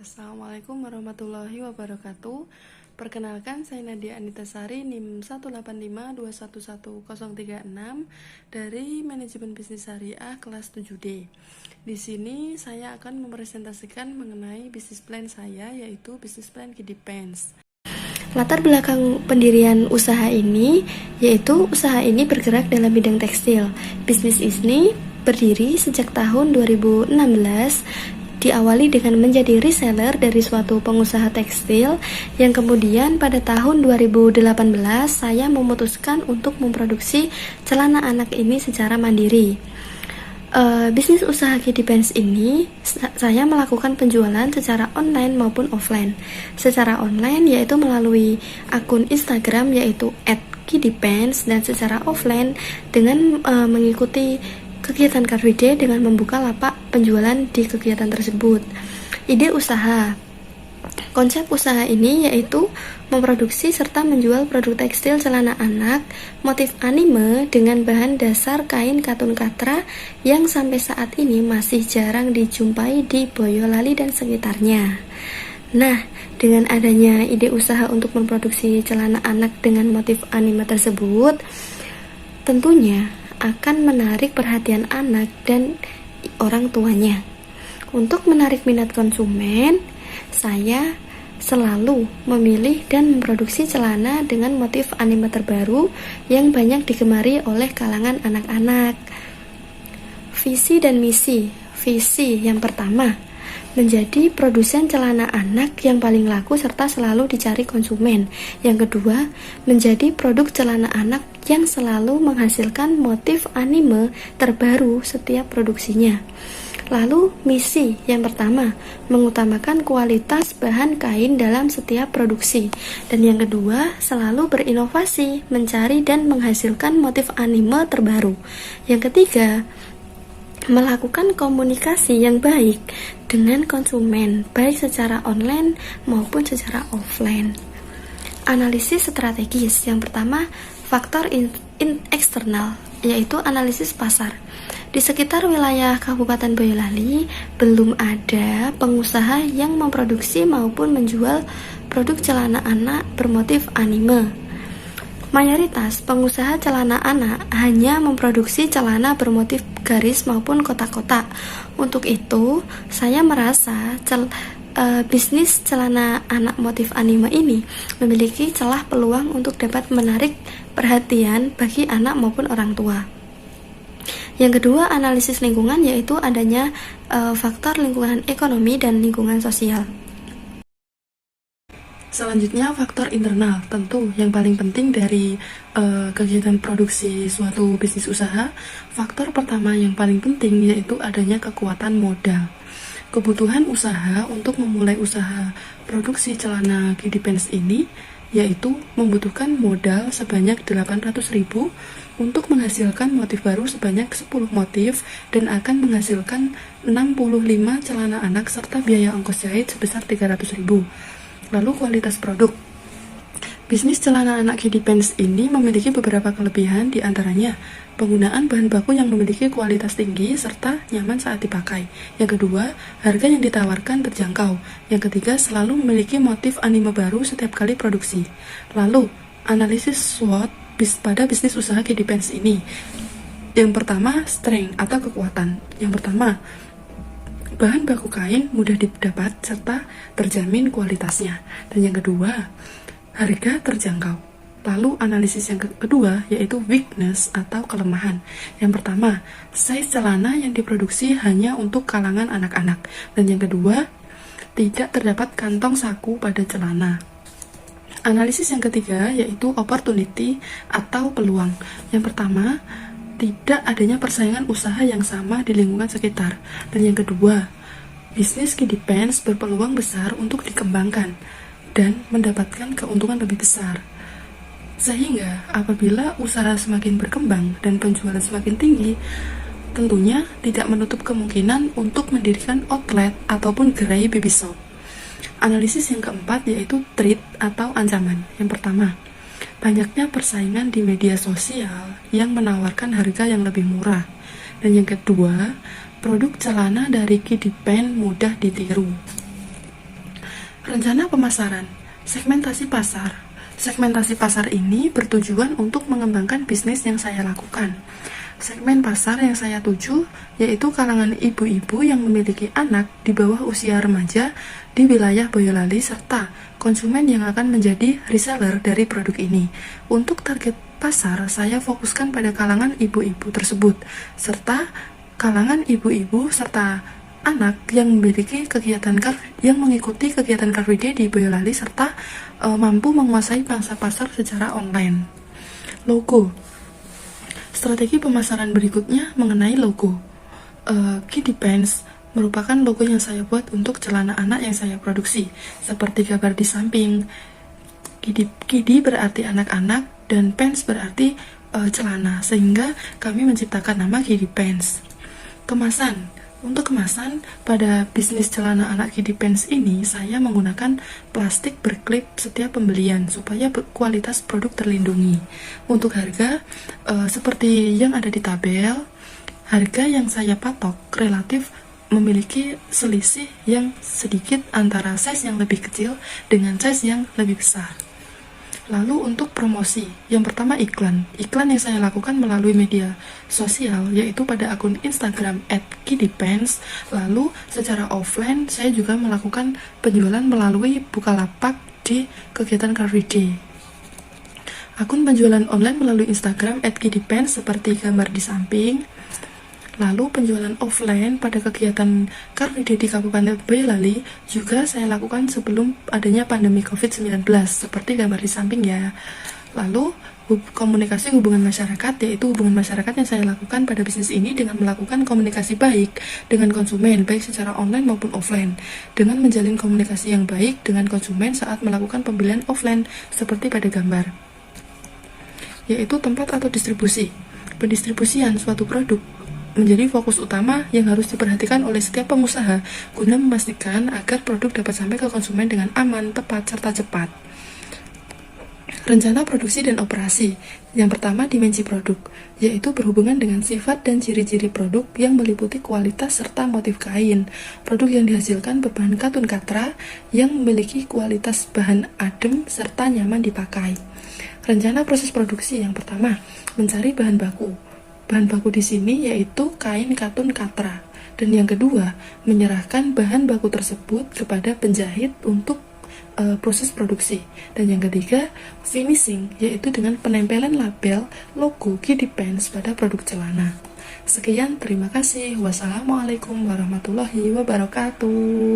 Assalamualaikum warahmatullahi wabarakatuh. Perkenalkan, saya Nadia Anitasari, NIM 185211036 dari Manajemen Bisnis Syariah kelas 7D. Di sini saya akan mempresentasikan mengenai bisnis plan saya, yaitu bisnis plan Kidipens. Latar belakang pendirian usaha ini, yaitu usaha ini bergerak dalam bidang tekstil. Bisnis ini berdiri sejak tahun 2016, diawali dengan menjadi reseller dari suatu pengusaha tekstil yang kemudian pada tahun 2018 saya memutuskan untuk memproduksi celana anak ini secara mandiri. Bisnis usaha Kidipens ini saya melakukan penjualan secara online maupun offline. Secara online yaitu melalui akun Instagram yaitu @kidipens, dan secara offline dengan mengikuti kegiatan Car Free Day dengan membuka lapak penjualan di kegiatan tersebut. Ide usaha. Konsep usaha ini yaitu memproduksi serta menjual produk tekstil celana anak motif anime dengan bahan dasar kain katun katra yang sampai saat ini masih jarang dijumpai di Boyolali dan sekitarnya. Nah, dengan adanya ide usaha untuk memproduksi celana anak dengan motif anime tersebut, tentunya akan menarik perhatian anak dan orang tuanya. Untuk menarik minat konsumen, saya selalu memilih dan memproduksi celana dengan motif anime terbaru yang banyak digemari oleh kalangan anak-anak. Visi dan misi. Visi yang pertama, menjadi produsen celana anak yang paling laku serta selalu dicari konsumen. Yang kedua, menjadi produk celana anak yang selalu menghasilkan motif anime terbaru setiap produksinya. Lalu misi yang pertama, mengutamakan kualitas bahan kain dalam setiap produksi. Dan yang kedua, selalu berinovasi, mencari dan menghasilkan motif anime terbaru. Yang ketiga, melakukan komunikasi yang baik dengan konsumen, baik secara online maupun secara offline. Analisis strategis yang pertama, faktor eksternal, yaitu analisis pasar. Di sekitar wilayah Kabupaten Boyolali belum ada pengusaha yang memproduksi maupun menjual produk celana anak bermotif anime. Mayoritas pengusaha celana anak hanya memproduksi celana bermotif garis maupun kotak-kotak. Untuk itu, saya merasa bisnis celana anak motif anime ini memiliki celah peluang untuk dapat menarik perhatian bagi anak maupun orang tua. Yang kedua, analisis lingkungan, yaitu adanya faktor lingkungan ekonomi dan lingkungan sosial. Selanjutnya, faktor internal. Tentu yang paling penting dari kegiatan produksi suatu bisnis usaha, faktor pertama yang paling penting yaitu adanya kekuatan modal. Kebutuhan usaha untuk memulai usaha produksi celana Kidipens ini yaitu membutuhkan modal sebanyak 800.000 untuk menghasilkan motif baru sebanyak 10 motif dan akan menghasilkan 65 celana anak serta biaya ongkos jahit sebesar 300.000. Lalu kualitas produk. Bisnis celana anak Kidipens ini memiliki beberapa kelebihan, diantaranya penggunaan bahan baku yang memiliki kualitas tinggi serta nyaman saat dipakai. Yang kedua, harga yang ditawarkan terjangkau. Yang ketiga, selalu memiliki motif anime baru setiap kali produksi. Lalu, analisis SWOT pada bisnis usaha Kidipens ini. Yang pertama, strength atau kekuatan. Yang pertama, bahan baku kain mudah didapat serta terjamin kualitasnya. Dan yang kedua, harga terjangkau. Lalu analisis yang kedua yaitu weakness atau kelemahan. Yang pertama, size celana yang diproduksi hanya untuk kalangan anak-anak. Dan yang kedua, tidak terdapat kantong saku pada celana. Analisis yang ketiga yaitu opportunity atau peluang. Yang pertama, tidak adanya persaingan usaha yang sama di lingkungan sekitar. Dan yang kedua, bisnis Kidipens berpeluang besar untuk dikembangkan dan mendapatkan keuntungan lebih besar. Sehingga apabila usaha semakin berkembang dan penjualan semakin tinggi, tentunya tidak menutup kemungkinan untuk mendirikan outlet ataupun gerai baby shop. Analisis yang keempat yaitu threat atau ancaman. Yang pertama, banyaknya persaingan di media sosial yang menawarkan harga yang lebih murah. Dan yang kedua, produk celana dari Kidipens mudah ditiru. Rencana pemasaran, segmentasi pasar. Segmentasi pasar ini bertujuan untuk mengembangkan bisnis yang saya lakukan. Segmen pasar yang saya tuju yaitu kalangan ibu-ibu yang memiliki anak di bawah usia remaja di wilayah Boyolali serta konsumen yang akan menjadi reseller dari produk ini. Untuk target pasar, saya fokuskan pada kalangan ibu-ibu tersebut serta kalangan ibu-ibu serta anak yang memiliki kegiatan yang mengikuti kegiatan Car Free Day di Boyolali serta mampu menguasai pangsa pasar secara online. Logo. Strategi pemasaran berikutnya mengenai logo. Kiddie Pants merupakan logo yang saya buat untuk celana anak yang saya produksi. Seperti gambar di samping, Kiddie berarti anak-anak dan pants berarti celana, sehingga kami menciptakan nama Kiddie Pants. Kemasan. Untuk kemasan, pada bisnis celana anak Kiddie Pants ini, saya menggunakan plastik berklip setiap pembelian supaya kualitas produk terlindungi. Untuk harga, seperti yang ada di tabel, harga yang saya patok relatif memiliki selisih yang sedikit antara size yang lebih kecil dengan size yang lebih besar. Lalu untuk promosi, yang pertama iklan. Iklan yang saya lakukan melalui media sosial, yaitu pada akun Instagram @kiddiepants. Lalu secara offline, saya juga melakukan penjualan melalui Bukalapak di kegiatan Car Free Day. Akun penjualan online melalui Instagram @kiddiepants seperti gambar di samping. Lalu penjualan offline pada kegiatan Car Free Day di Kabupaten Boyolali juga saya lakukan sebelum adanya pandemi COVID-19 seperti gambar di samping ya. Lalu komunikasi hubungan masyarakat, yaitu hubungan masyarakat yang saya lakukan pada bisnis ini dengan melakukan komunikasi baik dengan konsumen baik secara online maupun offline, dengan menjalin komunikasi yang baik dengan konsumen saat melakukan pembelian offline seperti pada gambar, yaitu tempat atau distribusi. Pendistribusian suatu produk menjadi fokus utama yang harus diperhatikan oleh setiap pengusaha guna memastikan agar produk dapat sampai ke konsumen dengan aman, tepat, serta cepat. Rencana produksi dan operasi. Yang pertama, dimensi produk, yaitu berhubungan dengan sifat dan ciri-ciri produk yang meliputi kualitas serta motif kain. Produk yang dihasilkan berbahan katun katra yang memiliki kualitas bahan adem serta nyaman dipakai. Rencana proses produksi. Yang pertama, mencari bahan baku. Bahan baku di sini yaitu kain katun katra. Dan yang kedua, menyerahkan bahan baku tersebut kepada penjahit untuk proses produksi. Dan yang ketiga, finishing, yaitu dengan penempelan label logo Kiddie Pants pada produk celana. Sekian, terima kasih. Wassalamualaikum warahmatullahi wabarakatuh.